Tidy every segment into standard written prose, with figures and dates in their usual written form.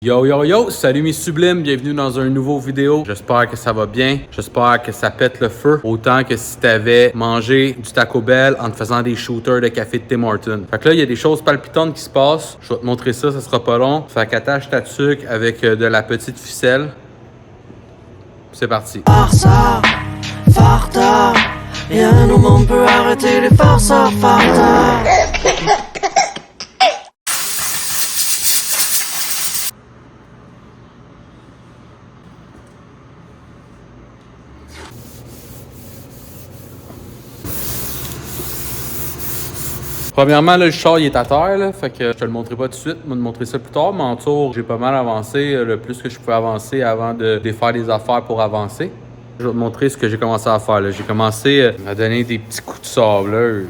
Yo yo yo, salut mes sublimes, bienvenue dans un nouveau vidéo. J'espère que ça va bien, j'espère que ça pète le feu autant que si t'avais mangé du Taco Bell en te faisant des shooters de café de Tim Hortons. Fait que là, il y a des choses palpitantes qui se passent. Je vais te montrer ça, ça sera pas long. Fait qu'attache ta tuque avec de la petite ficelle. C'est parti. Farsa, farta, rien au monde peut arrêter les farsa, farta. Premièrement, là, le char il est à terre, là, fait que je te le montrerai pas tout de suite, je vais te montrer ça plus tard. Mais en tour, j'ai pas mal avancé, le plus que je pouvais avancer avant de défaire des affaires pour avancer. Je vais te montrer ce que j'ai commencé à faire. J'ai commencé à donner des petits coups de sableuse.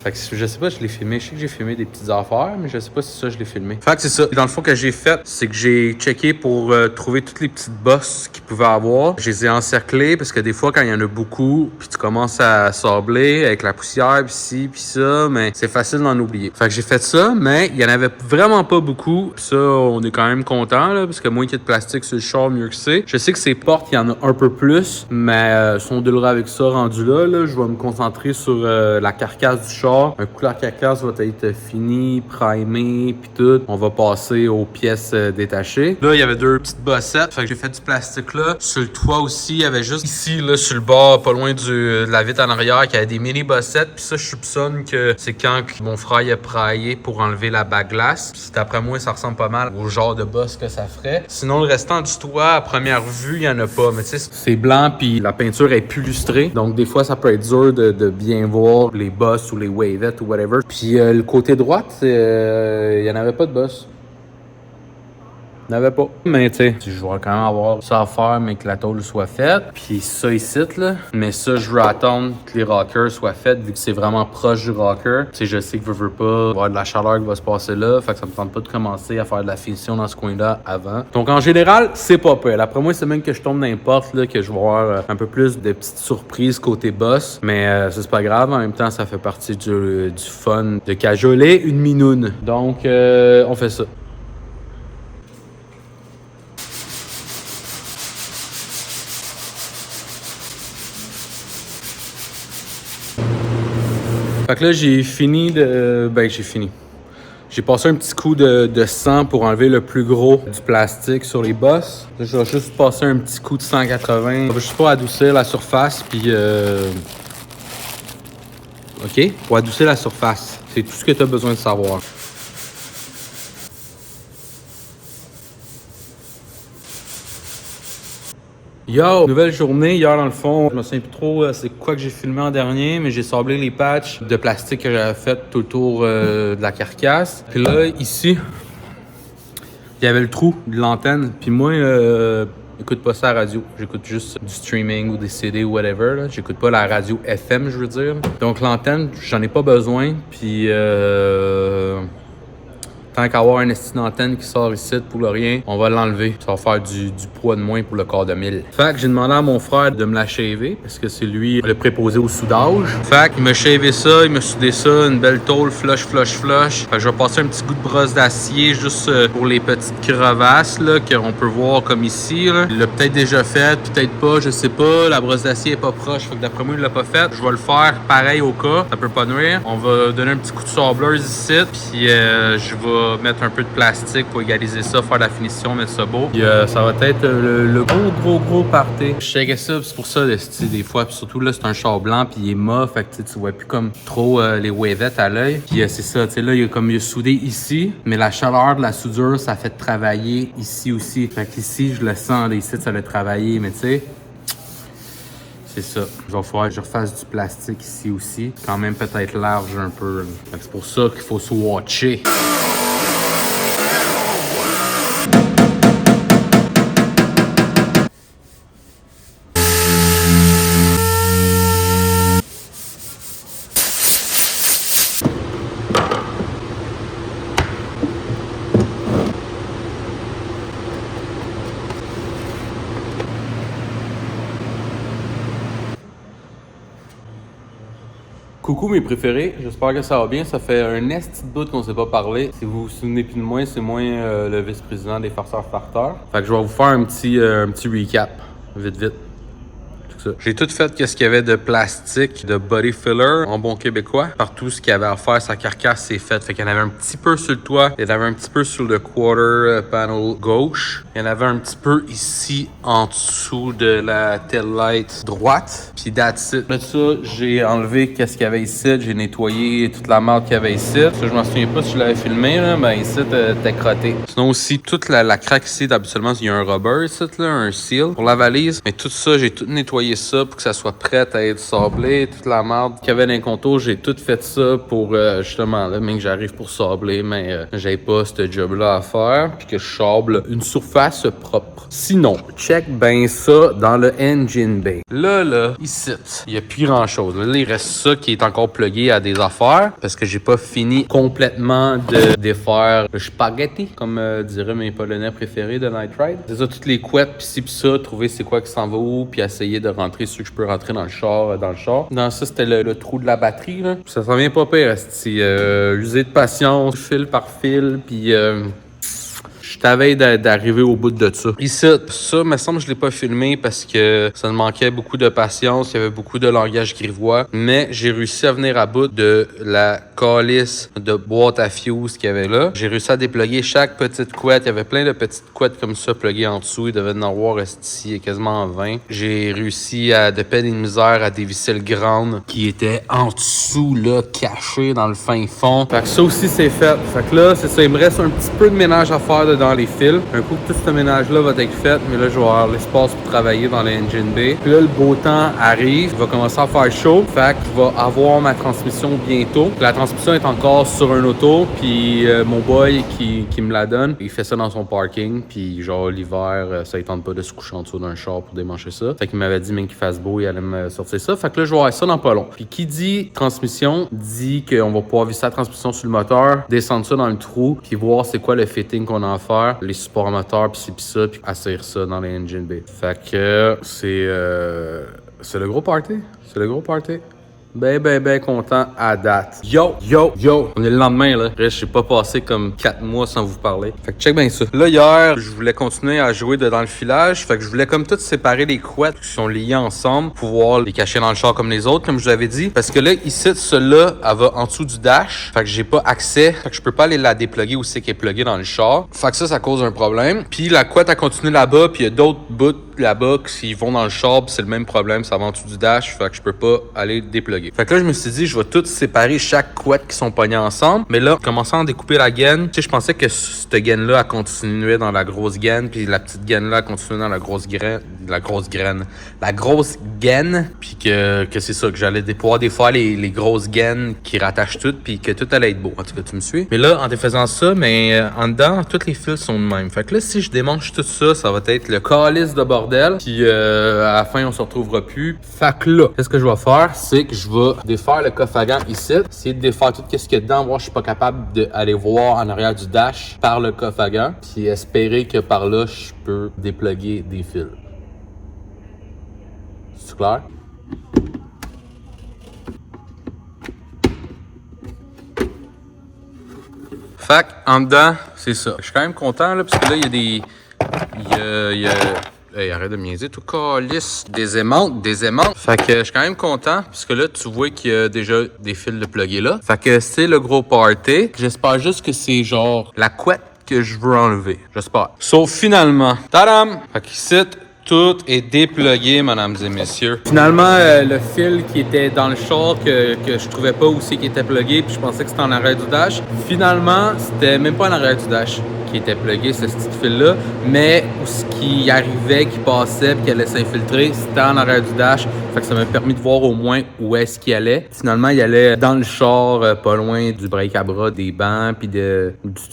Fait que je sais pas, je l'ai filmé. Je sais que j'ai filmé des petites affaires, mais je sais pas si ça, je l'ai filmé. Fait que c'est ça. Dans le fond, que j'ai fait, c'est que j'ai checké pour trouver toutes les petites bosses qu'il pouvait avoir. Je les ai encerclées parce que des fois, quand il y en a beaucoup, puis tu commences à sabler avec la poussière, puis ci, puis ça, mais c'est facile d'en oublier. Fait que j'ai fait ça, mais il y en avait vraiment pas beaucoup. Pis ça, on est quand même content, là, parce que moins qu'il y ait de plastique sur le char, mieux que c'est. Je sais que ces portes, il y en a un peu plus, mais si on déroulera avec ça rendu là, je vais me concentrer sur la carcasse du char. Un coup, la carcasse va être finie, primée, puis tout. On va passer aux pièces détachées. Là, il y avait deux petites bossettes. Fait que j'ai fait du plastique là. Sur le toit aussi, il y avait juste ici, là, sur le bord, pas loin de la vitre en arrière, qu'il y avait des mini bossettes. Puis ça, je soupçonne que c'est quand mon frère il a praillé pour enlever la baglace. Puis d'après moi, ça ressemble pas mal au genre de bosse que ça ferait. Sinon, le restant du toit, à première vue, il y en a pas. Mais tu sais, c'est blanc, puis la peinture est plus lustrée. Donc, des fois, ça peut être dur de bien voir les bosses ou les wavettes ou whatever. Puis le côté droit, il y en avait pas de bosse. Il n'y en avait pas. Mais tu sais, je vais quand même avoir ça à faire, mais que la tôle soit faite. Puis ça ici, là. Mais ça, je veux attendre que les rockers soient faits, vu que c'est vraiment proche du rocker. Tu sais, je sais que veux pas, il va y avoir de la chaleur qui va se passer là. Fait que ça me tente pas de commencer à faire de la finition dans ce coin-là avant. Donc en général, c'est pas peur. Après moi, c'est même que je tombe n'importe, là, que je vais avoir un peu plus de petites surprises côté boss. Mais ça, c'est pas grave. En même temps, ça fait partie du fun de cajoler une minoune. Donc, on fait ça. Fait que là, j'ai fini de... j'ai fini. J'ai passé un petit coup de sang pour enlever le plus gros du plastique sur les bosses. Là, je vais juste passer un petit coup de 180. Je vais juste pour adoucir la surface, puis... OK? Pour adoucir la surface. C'est tout ce que tu as besoin de savoir. Yo! Nouvelle journée. Hier, dans le fond, je me souviens plus trop c'est quoi que j'ai filmé en dernier, mais j'ai sablé les patchs de plastique que j'avais fait tout autour de la carcasse. Puis là, ici, il y avait le trou de l'antenne. Puis moi, j'écoute pas ça à la radio. J'écoute juste du streaming ou des CD ou whatever. Là. J'écoute pas la radio FM, je veux dire. Donc l'antenne, j'en ai pas besoin. Puis... tant qu'avoir une antenne qui sort ici pour le rien, on va l'enlever. Ça va faire du poids de moins pour le corps de mille. Fait que j'ai demandé à mon frère de me la shaver parce que c'est lui le préposé au soudage. Fait qu'il m'a shavé ça, il m'a soudé ça, une belle tôle flush. Fait que je vais passer un petit goût de brosse d'acier juste pour les petites crevasses là, qu'on peut voir comme ici. Là. Il l'a peut-être déjà fait, peut-être pas, je sais pas. La brosse d'acier est pas proche, fait que d'après moi il l'a pas fait. Je vais le faire pareil au cas, ça peut pas nuire. On va donner un petit coup de sableuse ici, puis je vais mettre un peu de plastique pour égaliser ça, faire la finition, mettre ça beau. Puis ça va être le gros party. Je sais que ça, c'est pour ça, des fois, puis surtout là, c'est un char blanc, puis il est mauve, fait que tu vois plus comme trop les wavettes à l'œil. Puis c'est ça, tu sais, là, il a soudé ici, mais la chaleur de la soudure, ça fait travailler ici aussi. Fait qu'ici, je le sens, là, ici, ça l'a travaillé, mais tu sais, c'est ça. Je vais falloir que je refasse du plastique ici aussi. Quand même peut-être large un peu. C'est pour ça qu'il faut se watcher. Coucou mes préférés, j'espère que ça va bien. Ça fait un esti de bout qu'on s'est pas parlé. Si vous vous souvenez plus de moi, c'est moi le vice-président des farceurs farteurs. Fait que je vais vous faire un petit recap, vite. J'ai tout fait qu'est-ce qu'il y avait de plastique, de body filler en bon québécois. Partout ce qu'il y avait à faire, sa carcasse c'est fait. Fait qu'il y en avait un petit peu sur le toit, il y en avait un petit peu sur le quarter panel gauche. Il y en avait un petit peu ici en dessous de la tail light droite. Puis that's it. Là ça, j'ai enlevé qu'est-ce qu'il y avait ici, j'ai nettoyé toute la merde qu'il y avait ici. Ça, je m'en souviens pas si je l'avais filmé là, ben ici t'es crotté. Sinon aussi toute la craque ici, habituellement il y a un rubber ici là, un seal pour la valise. Mais tout ça, j'ai tout nettoyé ça pour que ça soit prêt à être sablé, toute la merde qu'il y avait dans les contours, j'ai tout fait ça pour justement là, même que j'arrive pour sabler, mais j'ai pas ce job là à faire, puis que je sable une surface propre. Sinon, check ben ça dans le engine bay. Là, ici, il y a plus grand chose. Là, il reste ça qui est encore plugué à des affaires, parce que j'ai pas fini complètement de défaire le spaghetti, comme diraient mes polonais préférés de Night Ride. C'est ça, toutes les couettes, pis ci pis ça, trouver c'est quoi qui s'en va où, puis essayer de rentrer ceux que je peux rentrer dans le char. Dans ça, c'était le trou de la batterie, là. Ça s'en vient pas pire, c'est user de patience, fil par fil, puis je t'avais d'arriver au bout de ça. Ici, ça, me semble que je l'ai pas filmé parce que ça me manquait beaucoup de patience, il y avait beaucoup de langage grivois, mais j'ai réussi à venir à bout de la calice de boîte à fuse qu'il y avait là. J'ai réussi à dépluguer chaque petite couette. Il y avait plein de petites couettes comme ça pluguées en dessous. Il devait en avoir ici quasiment 20. J'ai réussi à, de peine et de misère, à dévisser le ground qui était en dessous, là, caché dans le fin fond. Fait que ça aussi, c'est fait. Fait que là, c'est ça. Il me reste un petit peu de ménage à faire dans les fils. Un coup que tout ce ménage-là va être fait, mais là, je vais avoir l'espace pour travailler dans l'engine bay. Puis là, le beau temps arrive. Il va commencer à faire chaud. Fait que je vais avoir ma transmission bientôt. La transmission est encore sur un auto, puis mon boy qui me la donne, il fait ça dans son parking, puis genre l'hiver, ça ne tente pas de se coucher en dessous d'un char pour démancher ça. Fait qu'il m'avait dit même qu'il fasse beau, il allait me sortir ça. Fait que là, je vais avoir ça dans pas long. Puis qui dit transmission, dit qu'on va pouvoir visser la transmission sur le moteur, descendre ça dans le trou, puis voir c'est quoi le fitting qu'on a à faire, les supports moteurs, puis ci pis ça, puis assurer ça dans les engine bay. Fait que c'est le gros party. C'est le gros party. Ben content à date. Yo! On est le lendemain, là. Je sais pas passé comme 4 mois sans vous parler. Fait que check bien ça. Là, hier, je voulais continuer à jouer dans le filage. Fait que je voulais comme tout séparer les couettes qui sont liées ensemble pour pouvoir les cacher dans le char comme les autres, comme je vous avais dit. Parce que là, ici, celle-là, elle va en dessous du dash. Fait que j'ai pas accès. Fait que je peux pas aller la dépluguer où c'est qu'elle est pluguée dans le char. Fait que ça cause un problème. Puis la couette, elle continue là-bas. Puis il y a d'autres bouts là-bas qui vont dans le char. Puis c'est le même problème. Ça va en dessous du dash. Fait que je peux pas aller dépluguer. Fait que là, je me suis dit, je vais tout séparer chaque couette qui sont pognées ensemble. Mais là, commençant à découper la gaine, tu sais, je pensais que cette gaine-là, elle continuait dans la grosse gaine, puis la petite gaine-là, elle continuait dans la grosse gaine. Puis que c'est ça, que j'allais pouvoir défaire les grosses gaines qui rattachent toutes, puis que tout allait être beau. En tout cas, tu me suis? Mais là, en défaisant ça, mais en dedans, tous les fils sont de même. Fait que là, si je démange tout ça, ça va être le calice de bordel. Puis à la fin, on se retrouvera plus. Fait que là, qu'est-ce que je vais faire? C'est que je vais défaire le coffre à gants ici, essayer de défaire tout ce qu'il y a dedans, voir si je suis pas capable d'aller voir en arrière du dash par le coffre à gants, puis espérer que par là, je peux dépluguer des fils. C'est clair? Fait en dedans, c'est ça. Je suis quand même content, là, parce que là, il y a des... Hey, arrête de me niaiser, tout calisse, des aimantes. Fait que je suis quand même content, puisque là, tu vois qu'il y a déjà des fils de plugger là. Fait que c'est le gros party. J'espère juste que c'est genre la couette que je veux enlever. J'espère. Sauf finalement, tadam! Fait qu'ici, tout est déplugué, mesdames et messieurs. Finalement, le fil qui était dans le char que je trouvais pas où c'est qui était plugué, puis je pensais que c'était en arrière du dash. Finalement, c'était même pas en arrière du dash qui était plugué, ce petit fil-là, mais où ce qui arrivait, qui passait, puis qui allait s'infiltrer, c'était en arrière du dash. Fait que ça m'a permis de voir au moins où est-ce qu'il allait. Finalement, il allait dans le char, pas loin du break à bras, des bancs, puis du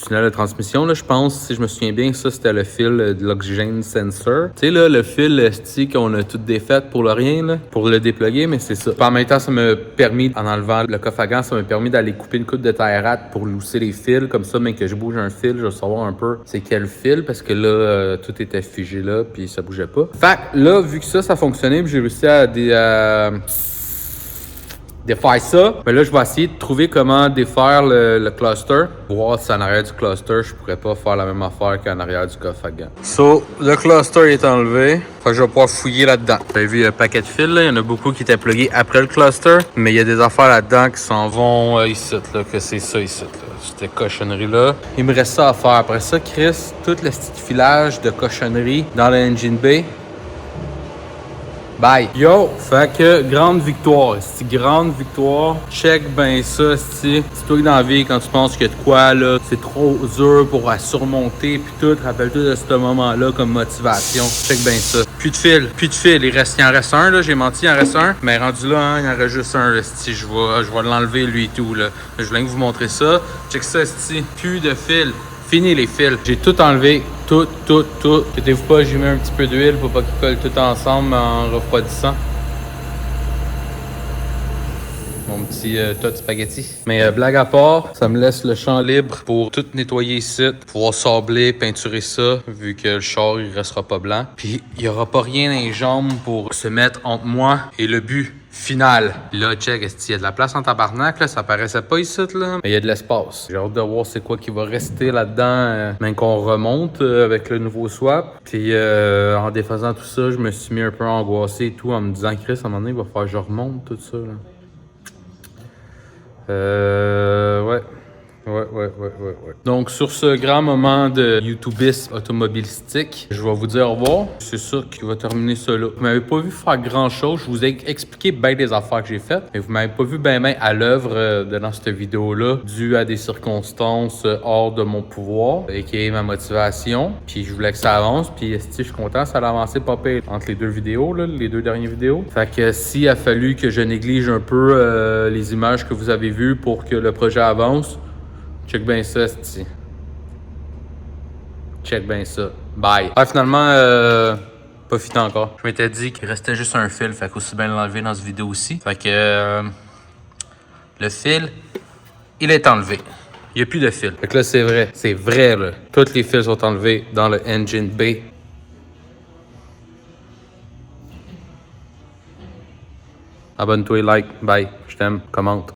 tunnel de transmission. Là, je pense, si je me souviens bien, ça, c'était le fil de l'oxygène sensor. Tu sais, là, le fil qu'on a tout défait pour le rien, là, pour le dépluguer, mais c'est ça. Puis en même temps, ça m'a permis, en enlevant le coffre à gants, ça m'a permis d'aller couper une coupe de taille rate pour lousser les fils. Comme ça, mais que je bouge un fil, je vais savoir un peu c'est quel fil, parce que là, tout était figé là, puis ça bougeait pas. Fait que là, vu que ça fonctionnait, j'ai réussi à défaire ça. Mais là, je vais essayer de trouver comment défaire le cluster. Voir si en arrière du cluster, je pourrais pas faire la même affaire qu'en arrière du coffre à gants. So, le cluster est enlevé. Fait que je vais pouvoir fouiller là-dedans. Vous avez vu le paquet de fils, là. Il y en a beaucoup qui étaient plugués après le cluster. Mais il y a des affaires là-dedans qui s'en vont ici, là. Que c'est ça ici, là. Cette cochonnerie-là. Il me reste ça à faire. Après ça, Chris, tout le petit filage de cochonnerie dans le engine bay. Bye. Yo, fait que grande victoire. C'est grande victoire. Check ben ça, c'est toi que dans la vie, quand tu penses que de quoi, là, c'est trop dur pour la surmonter, puis tout, rappelle-toi de ce moment-là comme motivation. Check ben ça. Plus de fil. Il en reste un, là, j'ai menti, il en reste un. Mais rendu là, hein, il en reste juste un, là, je vais l'enlever, lui et tout, là. Je voulais vous montrer ça. Check ça, plus de fil. Fini les fils. J'ai tout enlevé. Tout. Inquiétez-vous pas, j'ai mis un petit peu d'huile pour pas qu'ils collent tout ensemble en refroidissant. Mon petit tas de spaghetti. Mais blague à part, ça me laisse le champ libre pour tout nettoyer ici, pouvoir sabler, peinturer ça, vu que le char il restera pas blanc. Puis il y aura pas rien dans les jambes pour se mettre entre moi et le but final. Là, check, est-ce qu'il y a de la place en tabarnak, là? Ça paraissait pas ici, là. Mais il y a de l'espace. J'ai hâte de voir c'est quoi qui va rester là-dedans, même qu'on remonte avec le nouveau swap. Puis en défaisant tout ça, je me suis mis un peu angoissé et tout, en me disant, Chris, à un moment donné, il va falloir que je remonte tout ça, là. Ouais. Donc, sur ce grand moment de YouTubisme automobilistique, je vais vous dire au revoir. C'est ça qui va terminer ça là. Vous m'avez pas vu faire grand-chose. Je vous ai expliqué bien des affaires que j'ai faites, mais vous m'avez pas vu ben à l'œuvre dans cette vidéo-là, dû à des circonstances hors de mon pouvoir, et qui est ma motivation. Puis je voulais que ça avance, puis je suis content, ça a avancé pas pire entre les deux vidéos, là, les deux dernières vidéos. Fait que s'il a fallu que je néglige un peu les images que vous avez vues pour que le projet avance, check bien ça, c'ti. Check bien ça. Bye. Ah, finalement, pas fini encore. Je m'étais dit qu'il restait juste un fil, fait qu'aussi bien l'enlever dans cette vidéo aussi. Fait que le fil, il est enlevé. Il n'y a plus de fil. Fait que là, c'est vrai, là. Tous les fils sont enlevés dans le engine bay. Abonne-toi, like, bye. Je t'aime, commente.